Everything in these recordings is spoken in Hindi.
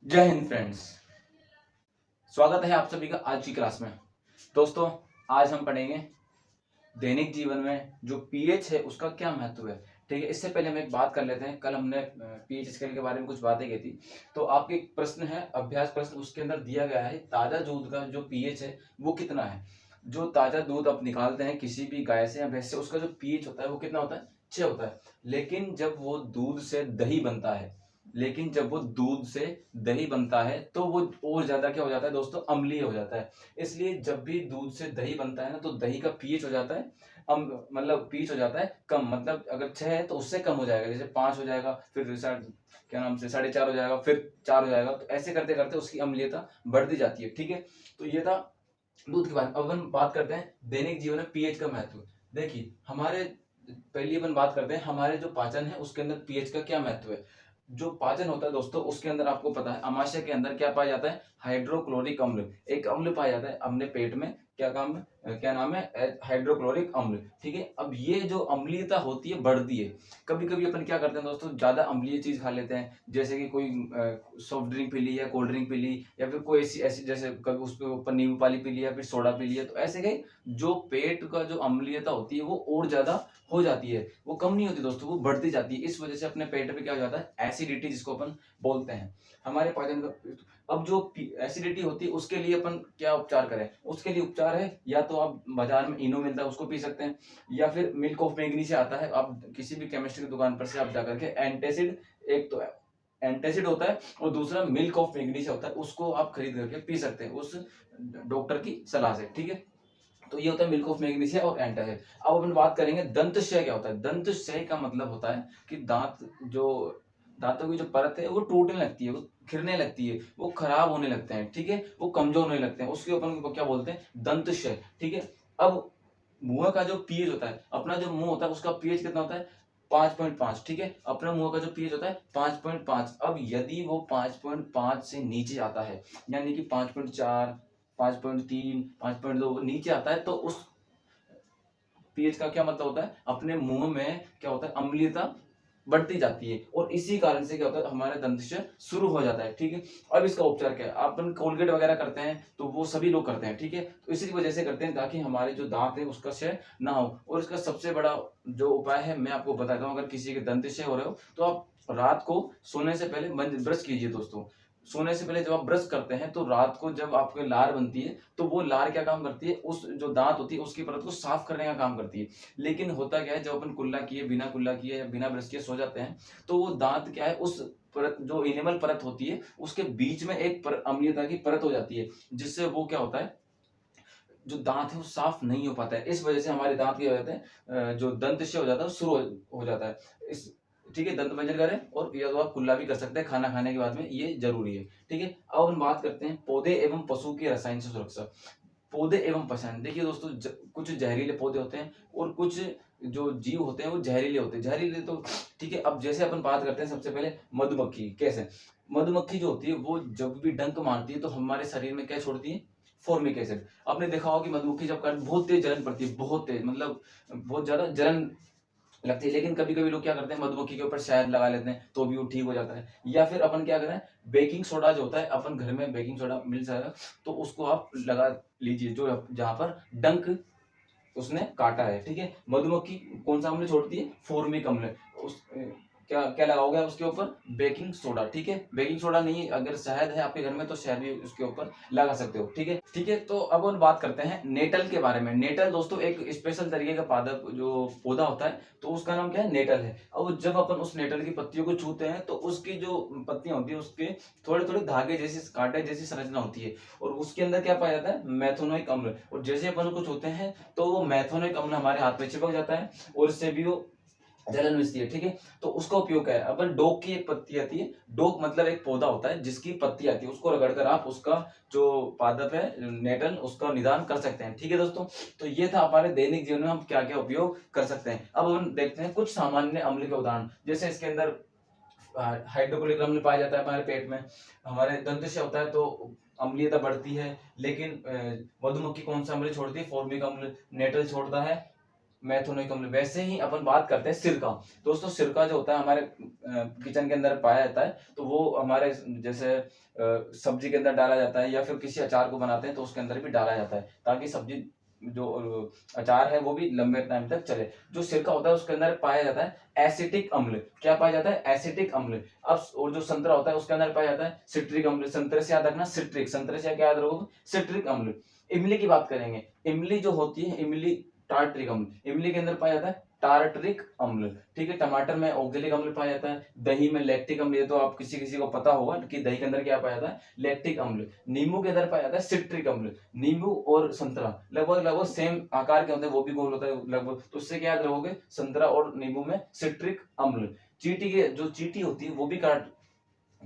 जय हिंद फ्रेंड्स। स्वागत है आप सभी का आज की क्लास में। दोस्तों, आज हम पढ़ेंगे दैनिक जीवन में जो पीएच है उसका क्या महत्व है। ठीक है, इससे पहले हम एक बात कर लेते हैं। कल हमने पीएच स्केल के बारे में कुछ बातें की थी। तो आपके एक प्रश्न है, अभ्यास प्रश्न, उसके अंदर दिया गया है ताजा दूध का जो पीएच है वो कितना है। जो ताजा दूध आप निकालते हैं किसी भी गाय से या भैंस से, उसका जो पीएच होता है वो कितना होता है, 6 होता है। लेकिन जब वो दूध से दही बनता है लेकिन जब वो दूध से दही बनता है तो वो और ज्यादा क्या हो जाता है दोस्तों, अम्लीय हो जाता है। इसलिए जब भी दूध से दही बनता है ना, तो दही का पीएच हो जाता है मतलब पीएच हो जाता है कम। मतलब अगर 6 है तो उससे कम हो जाएगा, जैसे 5 हो जाएगा, फिर क्या नाम से 4.5 हो जाएगा, फिर 4 हो जाएगा। तो ऐसे करते करते उसकी अम्लीयता बढ़ती जाती है। ठीक है, तो ये था दूध के बारे में। अब हम बात करते हैं दैनिक जीवन में पीएच का महत्व। देखिए, हमारे पहली अपन बात करते हैं हमारे जो पाचन है उसके अंदर पीएच का क्या महत्व है। जो पाचन होता है दोस्तों, उसके अंदर आपको पता है अमाशय के अंदर क्या पाया जाता है, हाइड्रोक्लोरिक अम्ल। एक अम्ल पाया जाता है अपने पेट में, क्या काम है, क्या नाम है, हाइड्रोक्लोरिक अम्ल। ठीक है, अब ये जो अम्लीयता होती है बढ़ती है। कभी कभी अपन क्या करते हैं दोस्तों, ज्यादा अम्लीय चीज खा लेते हैं, जैसे कि कोई सॉफ्ट ड्रिंक पी ली या कोल्ड ड्रिंक पी ली, या फिर कोई ऐसी ऐसी जैसे कभी उसके ऊपर नींबू पानी पी लिया, फिर सोडा पी लिया। तो ऐसे कहीं जो पेट का जो अम्लीयता होती है वो और ज्यादा हो जाती है, वो कम नहीं होती दोस्तों, वो बढ़ती जाती है। इस वजह से अपने पेट पे क्या हो जाता है, एसिडिटी जिसको अपन बोलते हैं, हमारे पाचन का। अब जो एसिडिटी होती है उसके लिए अपन क्या उपचार करें, उसके लिए उपचार है या तो आप बाजार में इनो मिलता है उसको पी सकते हैं, या फिर मिल्क ऑफ मैग्नी से आता है, आप किसी भी केमिस्ट की दुकान पर से आप जाकर के एंटासिड, एक तो एंटासिड होता है और दूसरा मिल्क ऑफ मैग्नी से होता है, उसको आप खरीद करके पी सकते हैं उस डॉक्टर की सलाह से। ठीक है, तो ये होता है मिल्क ऑफ मैग्नीशिया और एंटासिड। अब अपन बात करेंगे दंत क्षय क्या होता है। दंत क्षय का मतलब होता है कि जो दांतों की जो परत है वो टूटने लगती है, वो खिरने लगती है, वो खराब होने लगते हैं। ठीक है, वो कमजोर होने लगते हैं, उसके अपन को क्या बोलते हैं, दंत क्षय। ठीक है, अब मुंह का जो पीएच होता है, अपना जो मुंह होता है उसका पीएच कितना होता है, 5.5। ठीक है, अपना मुंह का जो पीएच होता है 5.5। अब यदि वो 5.5 से नीचे आता है, यानी कि 5.4, 5.3, 5.2 नीचे आता है, तो उस पीएच का क्या मतलब होता है, अपने मुंह में क्या होता है, अम्लीयता बढ़ती जाती है, और इसी कारण से क्या होता है, हमारे दंत क्षय शुरू हो जाता है। ठीक है, अब इसका उपचार क्या है, अपन कोलगेट वगैरह करते हैं तो वो सभी लोग करते हैं। ठीक है, तो इसी वजह से करते हैं ताकि हमारे जो दांत है उसका क्षय ना हो। और इसका सबसे बड़ा जो उपाय है मैं आपको बताता हूँ, अगर किसी के दंत क्षय हो रहे हो तो आप रात को सोने से पहले ब्रश कीजिए दोस्तों। सोने से पहले जब आप ब्रश करते हैं तो रात को जब आपके लार बनती है तो वो लार क्या काम करती है, उस जो दांत होती है उसकी परत को साफ करने का काम करती है। लेकिन होता क्या है, जब अपन कुल्ला किए, बिना कुल्ला किए या बिना ब्रश किए सो जाते हैं, तो वो दांत क्या है, उस परत जो इनेमल परत होती है उसके बीच में एक अम्लीयता की परत हो जाती है, जिससे वो क्या होता है, जो दांत है वो साफ नहीं हो पाता है। इस वजह से हमारे दांत क्या हो जाते हैं, जो दंत क्षय हो जाता है शुरू हो जाता है। इस ठीक है, दंत मंजन करें, और या तो आप कुल्ला भी कर सकते हैं खाना खाने के बाद में, ये जरूरी है। ठीक है, अब हम बात करते हैं पौधे एवं पशु की रसायन से सुरक्षा। पौधे एवं पहचान, देखिए दोस्तों, कुछ जहरीले पौधे होते हैं और कुछ जो जीव होते हैं वो जहरीले होते हैं। जहरीले तो ठीक है, अब जैसे अपन बात करते हैं सबसे पहले मधुमक्खी। कैसे, मधुमक्खी जो होती है वो जब भी डंक मारती है तो हमारे शरीर में क्या छोड़ती है, फॉर्मिक एसिड। आपने देखा होगा कि मधुमक्खी जब काट, बहुत तेज जलन पड़ती है, बहुत तेज, मतलब बहुत ज्यादा जलन लगती है। लेकिन कभी कभी लोग क्या करते हैं, मधुमक्खी के ऊपर शहद लगा लेते हैं तो भी वो ठीक हो जाता है। या फिर अपन क्या करें, बेकिंग सोडा जो होता है, अपन घर में बेकिंग सोडा मिल जाएगा तो उसको आप लगा लीजिए जो जहां पर डंक उसने काटा है। ठीक है, मधुमक्खी कौन सा अम्ल छोड़ती है, फॉर्मिक अम्ल। उस क्या क्या लगाओगे आप उसके ऊपर, बेकिंग सोडा। ठीक है, बेकिंग सोडा नहीं, अगर शहद है आपके घर में तो शहद भी उसके ऊपर लगा सकते हो। ठीक है, ठीक है, तो अब हम बात करते हैं नेटल के बारे में। नेटल दोस्तों एक स्पेशल तरीके का पादप जो पौधा होता है, तो उसका नाम क्या है, नेटल है। अब जब अपन उस नेटल की पत्तियों को छूते हैं तो उसकी जो पत्तियां होती है उसके थोड़े थोड़े धागे जैसी, कांटे जैसी संरचना होती है, और उसके अंदर क्या पाया जाता है, मैथोनोइक अम्ल। और जैसे अपन को छूते हैं तो वो मैथोनिक अम्ल हमारे हाथ में चिपक जाता है और इससे भी वो जलन मिलती है। ठीक है, तो उसका उपयोग क्या है, अपन डोक की एक पत्ती आती है, डोक मतलब एक पौधा होता है जिसकी पत्ती आती है, उसको रगड़कर आप उसका जो पादप है नेटल, उसका निदान कर सकते हैं। ठीक है दोस्तों, तो ये था हमारे दैनिक जीवन में हम क्या क्या उपयोग कर सकते हैं। अब हम देखते हैं कुछ सामान्य अम्ल के उदाहरण, जैसे इसके अंदर हाइड्रोक्लोरिक अम्ल पाया जाता है हमारे पेट में, हमारे दंत से होता है तो अम्लीयता बढ़ती है। लेकिन मधुमक्खी कौन सा अम्ल छोड़ती है, फॉर्मिक अम्ल। नेटल छोड़ता है मैथोनिक अम्ल। वैसे ही अपन बात करते हैं सिरका। दोस्तों सिरका जो होता है हमारे किचन के अंदर पाया जाता है, तो वो हमारे जैसे सब्जी के अंदर डाला जाता है या फिर किसी अचार को बनाते हैं तो उसके अंदर भी डाला जाता है, ताकि सब्जी जो अचार है वो भी लंबे टाइम तक चले। जो सिरका होता है उसके अंदर पाया जाता है एसिटिक अम्ल। क्या पाया जाता है? एसिटिक अम्ल। अब और जो संतरा होता है उसके अंदर पाया जाता है सिट्रिक अम्ल। संतरे से याद रखना सिट्रिक, संतरे से क्या याद रखोगे? सिट्रिक अम्ल। इमली की बात करेंगे, इमली जो होती है इमली टार्ट्रिक अम्ल। इमली के अंदर पाया जाता है टार्टरिक अम्ल। ठीक है, टमाटर में ऑक्जेलिक अम्ल पाया जाता है, दही में लैक्टिक अम्ल। ये तो आप किसी किसी को पता होगा कि दही के अंदर क्या पाया जाता है? लैक्टिक अम्ल। नींबू के अंदर पाया जाता है सिट्रिक अम्ल। नींबू और संतरा लगभग लगभग सेम आकार के होते हैं, वो भी गोल होता है लगभग, तो उससे क्या याद रखोगे? संतरा और नींबू में सिट्रिक अम्ल। चींटी के जो चींटी होती है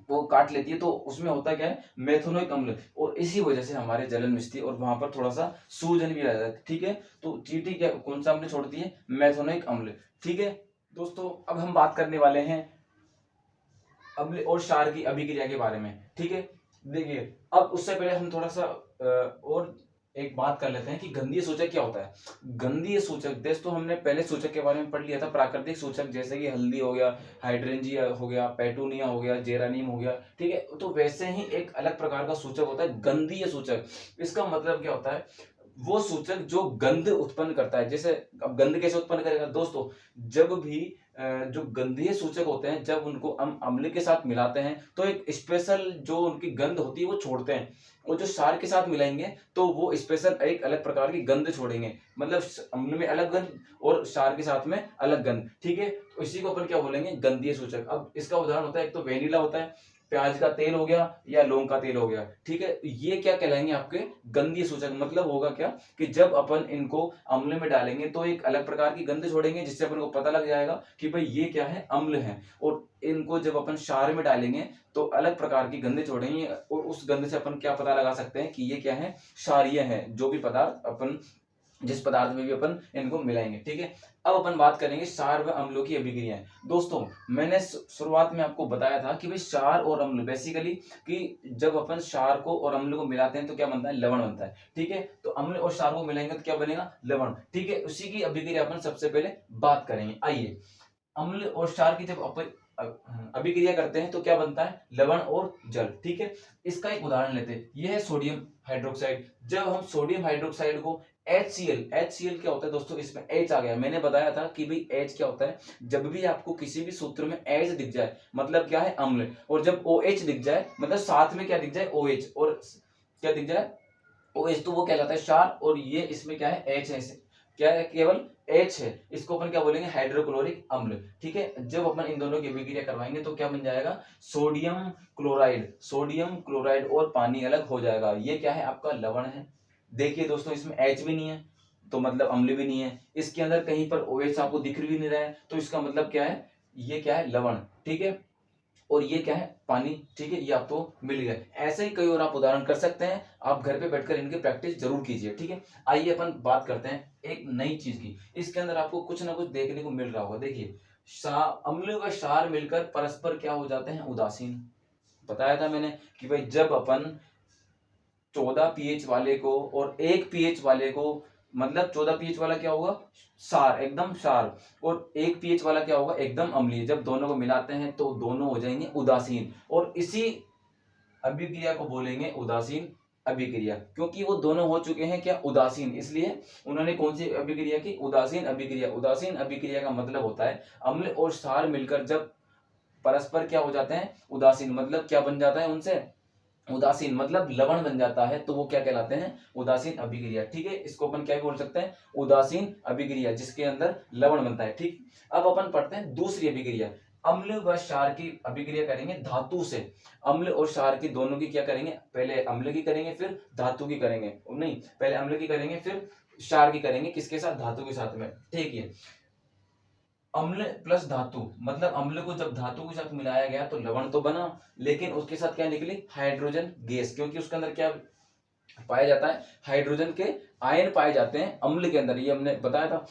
वो काट लेती है, तो उसमें होता क्या है? मेथोनिक अम्ल। और इसी वजह से हमारे जलन मिचती है और वहां पर थोड़ा सा सूजन भी आ जाता है। ठीक है, तो चींटी क्या कौन सा अम्ल छोड़ती है? मेथोनिक अम्ल। ठीक है दोस्तों, अब हम बात करने वाले हैं अम्ल और क्षार की अभिक्रिया के बारे में। ठीक है, देखिए अब उससे पहले हम थोड़ा सा और एक बात कर लेते हैं कि गंधीय सूचक क्या होता है। गंधीय सूचक दोस्तों हमने पहले सूचक के बारे में पढ़ लिया था, प्राकृतिक सूचक जैसे कि हल्दी हो गया, हाइड्रेंजिया हो गया, पेटूनिया हो गया, जेरानियम हो गया। ठीक है, तो वैसे ही एक अलग प्रकार का सूचक होता है गंधीय सूचक। इसका मतलब क्या होता है? वो सूचक जो गंध उत्पन्न करता है। जैसे अब गंध कैसे उत्पन्न करेगा दोस्तों? जब भी जो गंधीय सूचक होते हैं जब उनको हम अम्ल के साथ मिलाते हैं तो एक स्पेशल जो उनकी गंध होती है वो छोड़ते हैं, और जो क्षार के साथ मिलाएंगे तो वो स्पेशल एक अलग प्रकार की गंध छोड़ेंगे। मतलब अम्ल में अलग गंध और क्षार के साथ में अलग गंध। ठीक है, तो इसी को अपन क्या बोलेंगे? गंधीय सूचक। अब इसका उदाहरण होता है, एक तो वेनिला होता है, प्याज का तेल हो गया या लौंग का तेल हो गया। ठीक है, ये क्या कहलाएंगे? आपके गंधीय सूचक। मतलब होगा क्या कि जब अपन इनको अम्ल में डालेंगे तो एक अलग प्रकार की गंध छोड़ेंगे, जिससे अपन को पता लग जाएगा कि भाई ये क्या है? अम्ल है। और इनको जब अपन क्षार में डालेंगे तो अलग प्रकार की गंध छोड़ेंगे, और उस गंध से अपन क्या पता लगा सकते हैं कि ये क्या है? क्षारीय है, जो भी पदार्थ अपन जिस पदार्थ में भी अपन इनको मिलाएंगे। ठीक है, अब अपन बात करेंगे क्षार व अम्लों की अभिक्रियाएं। दोस्तों मैंने शुरुआत में आपको बताया था कि भाई क्षार और अम्ल बेसिकली कि जब अपन क्षार को और अम्ल को मिलाते हैं तो क्या बनता है? लवण बनता है। ठीक है, तो अम्ल और क्षार को मिलाएंगे तो क्या बनेगा? लवण। ठीक है, उसी की अभिक्रिया अपन सबसे पहले बात करेंगे। आइए, अम्ल और क्षार की जब अपन अभिक्रिया करते हैं तो क्या बनता है? लवण और जल। ठीक है, इसका एक उदाहरण लेते हैं, यह है सोडियम हाइड्रोक्साइड। जब हम सोडियम हाइड्रोक्साइड को HCl क्या होता है दोस्तों? इसमें H आ गया। मैंने बताया था कि भाई H क्या होता है? जब भी आपको किसी भी सूत्र में H दिख जाए मतलब क्या है? अम्ल। और जब OH दिख जाए मतलब साथ में क्या दिख जाए? OH। और क्या दिख जाए? OH, तो वो कहलाता है क्षार। और ये इसमें क्या है? H है। क्या है? केवल H है। इसको अपन क्या बोलेंगे? हाइड्रोक्लोरिक अम्ल। ठीक है, जब अपन इन दोनों की अभिक्रिया करवाएंगे तो क्या बन जाएगा? Sodium chloride. सोडियम क्लोराइड और पानी अलग हो जाएगा। ये क्या है? आपका लवण है। देखिए दोस्तों, इसमें H भी नहीं है तो मतलब अम्ल भी नहीं है। इसके अंदर कहीं पर OH आपको दिख भी नहीं रहा है, तो इसका मतलब क्या है? ये क्या है? लवण। ठीक है, और ये क्या है? पानी। ठीक है, ये आपको मिल गया। ऐसे ही कई और आप उदाहरण कर सकते हैं। आप घर पे बैठकर इनकी प्रैक्टिस जरूर कीजिए। ठीक है, आइए अपन बात करते हैं एक नई चीज की। इसके अंदर आपको कुछ ना कुछ देखने को मिल रहा होगा। देखिए, अम्ल व क्षार मिलकर परस्पर क्या हो जाते हैं? उदासीन। बताया था मैंने कि भाई जब अपन 14 pH वाले को और 1 pH वाले को, मतलब 14 pH वाला क्या होगा? क्षार, एकदम क्षार। और 1 pH वाला क्या होगा? एकदम अम्लीय। जब दोनों को मिलाते हैं तो दोनों हो जाएंगे उदासीन, और इसी अभिक्रिया को बोलेंगे उदासीन अभिक्रिया। क्योंकि वो दोनों हो चुके हैं क्या? उदासीन। इसलिए उन्होंने कौन सी अभिक्रिया की? उदासीन अभिक्रिया। उदासीन अभिक्रिया का मतलब होता है अम्ल और क्षार मिलकर जब परस्पर क्या हो जाते हैं? उदासीन। मतलब क्या बन जाता है उनसे? उदासीन, मतलब लवण बन जाता है, तो वो क्या कहलाते हैं? उदासीन अभिक्रिया। ठीक है, इसको अपन क्या बोल सकते हैं? उदासीन अभिक्रिया, जिसके अंदर लवण बनता है। ठीक, अब अपन पढ़ते हैं दूसरी अभिक्रिया। अम्ल व क्षार की अभिक्रिया करेंगे धातु से। अम्ल और क्षार की दोनों की क्या करेंगे? पहले अम्ल की करेंगे फिर धातु की करेंगे। नहीं, पहले अम्ल की करेंगे फिर क्षार की करेंगे। किसके साथ? धातु के साथ में। ठीक है, अम्ल प्लस धातु, मतलब अम्ल को जब धातु के साथ मिलाया गया तो लवण तो बना, लेकिन उसके साथ क्या निकली? Hydrogen gas. क्योंकि उसके अंदर क्या पाया जाता है? हाइड्रोजन के आयन पाए जाते हैं अम्ल के अंदर। ये हमने बताया था।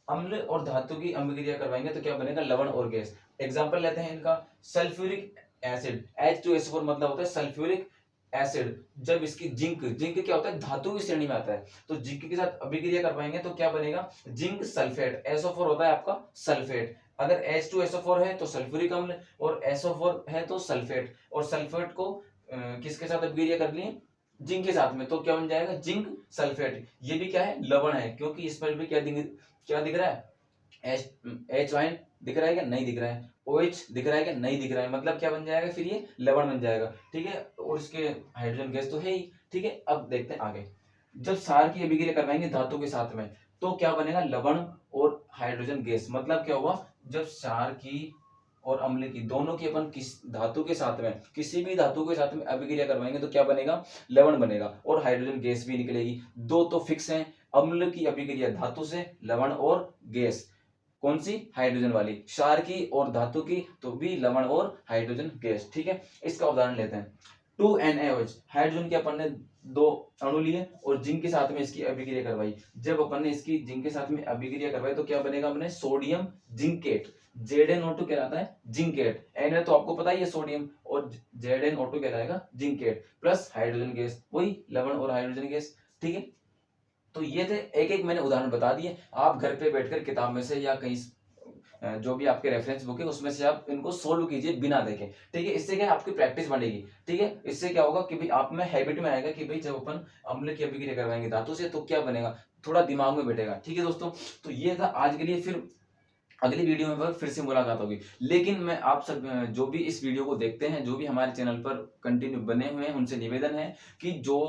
अम्ल और धातु की अभिक्रिया करवाएंगे तो क्या बनेगा? लवण और गैस। एग्जाम्पल लेते हैं इनका। सल्फ्यूरिक एसिड H2SO4, मतलब होता है सल्फ्यूरिक एसिड, जब इसकी जिंक, जिंक क्या होता है धातु की श्रेणी में आता है, तो जिंक के साथ अभिक्रिया करवाएंगे तो क्या बनेगा जिंक सल्फेट, SO4 होता है आपका सल्फेट। अगर H2SO4 है तो सल्फ्यूरिक अम्ल, और SO4 है तो सल्फेट, और सल्फेट को किसके साथ अभिक्रिया कर लिए जिंक के साथ में, तो क्या बन जाएगा जिंक सल्फेट। ये भी क्या है लवण है, क्योंकि इस पर भी क्या दिख रहा है H आयन दिख रहा है क्या नहीं दिख रहा है, OH दिख रहा है क्या नहीं दिख रहा है, मतलब क्या बन जाएगा फिर ये लवण बन जाएगा, ठीक है। और इसके हाइड्रोजन गैस तो है ही, ठीक है। अब देखते हैं आगे, जब क्षार की अभिक्रिया करवाएंगे धातु के साथ में तो क्या बनेगा लवण और हाइड्रोजन गैस, मतलब क्या हुआ जब क्षार की और अम्ल की दोनों की अपन किस धातु के साथ में किसी भी धातु के साथ में अभिक्रिया करवाएंगे तो क्या बनेगा लवण बनेगा और हाइड्रोजन गैस भी निकलेगी। दो तो फिक्स हैं, अम्ल की अभिक्रिया धातु से लवण और गैस, कौन सी हाइड्रोजन वाली, क्षार की और धातु की तो भी लवण और हाइड्रोजन गैस, ठीक है। इसका उदाहरण लेते हैं 2NaOH, हाइड्रोजन के अपन ने दो अणु लिए और जिंक के साथ में इसकी अभिक्रिया करवाई, जब अपन ने इसकी जिंक के साथ में अभिक्रिया करवाई तो क्या बनेगा अपने सोडियम जिंकेट, ZnO2 कहलाता है जिंकेट, Na तो आपको पता ही है सोडियम, और ZnO2 कहलाएगा जिंकेट, प्लस हाइड्रोजन गैस वही लवण और हाइड्रोजन गैस, ठीक है। तो ये थे एक एक मैंने उदाहरण बता दिए, आप घर पे बैठकर किताब में से या कहीं जो भी आपके रेफरेंस बुक है उसमें से आप इनको सोल्व कीजिए बिना देखे, ठीक है। इससे क्या है आपकी प्रैक्टिस बढ़ेगी, ठीक है। इससे क्या होगा कि भाई आप में हैबिट में आएगा कि भाई जब अपन अम्ल की अभिक्रिया करवाएंगे धातु से तो क्या बनेगा, थोड़ा दिमाग में बैठेगा, ठीक है दोस्तों। तो ये था आज के लिए, फिर अगली वीडियो में फिर से मुलाकात होगी। लेकिन मैं आप सब जो भी इस वीडियो को देखते हैं, जो भी हमारे चैनल पर कंटिन्यू बने हुए हैं, उनसे निवेदन है कि जो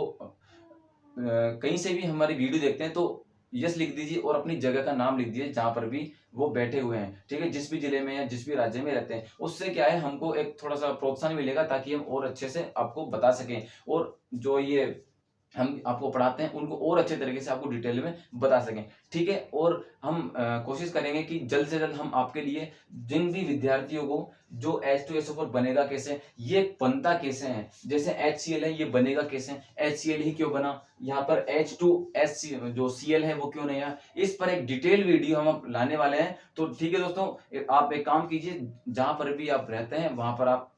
कहीं से भी हमारी वीडियो देखते हैं तो यस लिख दीजिए और अपनी जगह का नाम लिख दीजिए जहां पर भी वो बैठे हुए हैं, ठीक है। जिस भी जिले में या जिस भी राज्य में रहते हैं, उससे क्या है हमको एक थोड़ा सा प्रोत्साहन मिलेगा ताकि हम और अच्छे से आपको बता सकें, और जो ये हम आपको पढ़ाते हैं उनको और अच्छे तरीके से आपको डिटेल में बता सकें, ठीक है। और हम कोशिश करेंगे कि जल्द से जल्द हम आपके लिए जिन भी विद्यार्थियों को जो H2SO4 बनेगा कैसे, ये बनता कैसे है, जैसे HCl है ये बनेगा कैसे, HCl ही क्यों बना, यहाँ पर H2SC जो Cl है वो क्यों नहीं आया, इस पर एक डिटेल वीडियो हम लाने वाले हैं। तो ठीक है दोस्तों, आप एक काम कीजिए जहां पर भी आप रहते हैं वहां पर आप,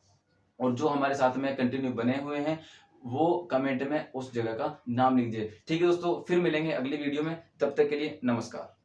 और जो हमारे साथ में कंटिन्यू बने हुए हैं वो कमेंट में उस जगह का नाम लिख दीजिए, ठीक है दोस्तों। फिर मिलेंगे अगली वीडियो में, तब तक के लिए नमस्कार।